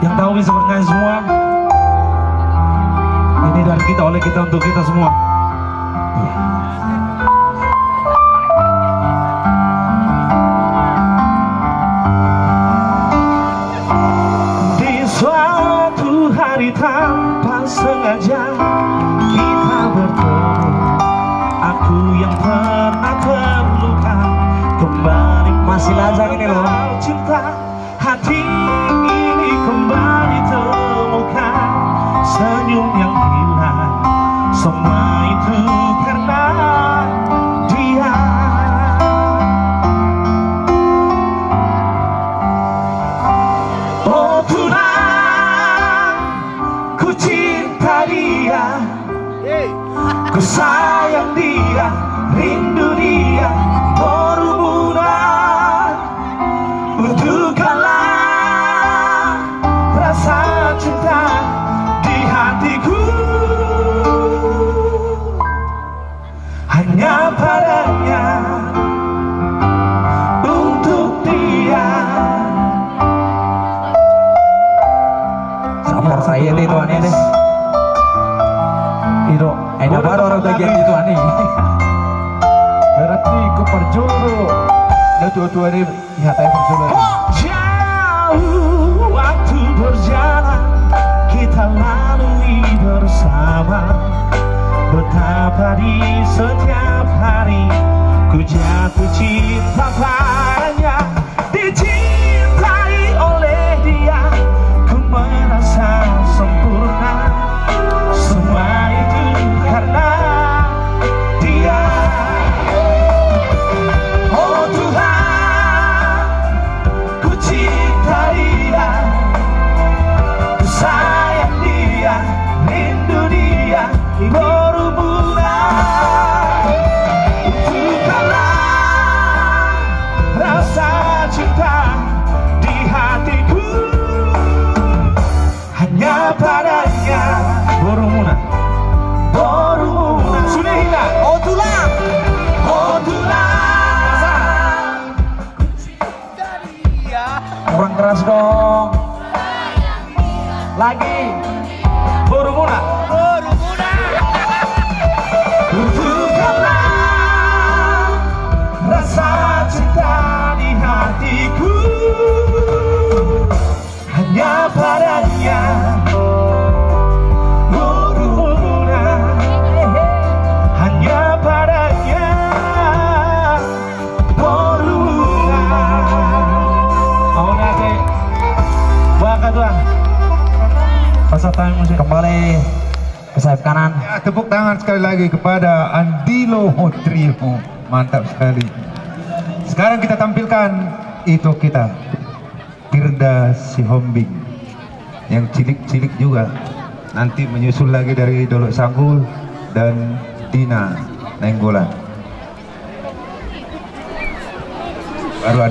Yang tahu bisa bernyanyi semua. Ini dari kita, oleh kita, untuk kita semua. Di suatu hari tanpa sengaja kita bertemu. Aku yang pernah terluka kembali masih lajang ini loh. Cinta hati ini kembali temukan, senyum yang hilang, semua itu karena dia. Oh Tuhan, ku cinta dia, ku sayang dia, rindu dia, berhubungan. Untukkanlah rasa cinta di hatiku, hanya padanya, untuk dia. Sabar saya deh tuan ini. Iro, ada baru orang bagian itu ani. berarti ke perjuru. Nah tua-tua ini lihat aja perjuru. Jauh waktu berjalan, kita lalui bersama. Betapa di setiap hari ku jatuh cinta padanya. Dicintai oleh dia, ku merasa sempurna. Semua itu karena dia. Oh Tuhan, ku cinta dia, ku sayang dia, rindu dia, berhubungan. Untukkanlah rasa cinta di hatiku, hanya padanya, berhubungan, berhubungan. Sudah hilang. Oh Tuhan, oh Tuhan, ku cinta dia. Kurang keras dong. Lagi berhubungan. Untukkanlah rasa cinta di hatiku, hanya padanya, berhubungan. Hanya padanya, berhubungan. Oh nanti baka tuan pasal time musik Kembali ke sayap kanan. Ya, tepuk tangan sekali lagi kepada Andilo Trio, mantap sekali. Sekarang kita tampilkan itu kita Firda Sihombing yang cilik-cilik juga. Nanti menyusul lagi dari Dolok Sanggul dan Dina Nainggolan. Baru ada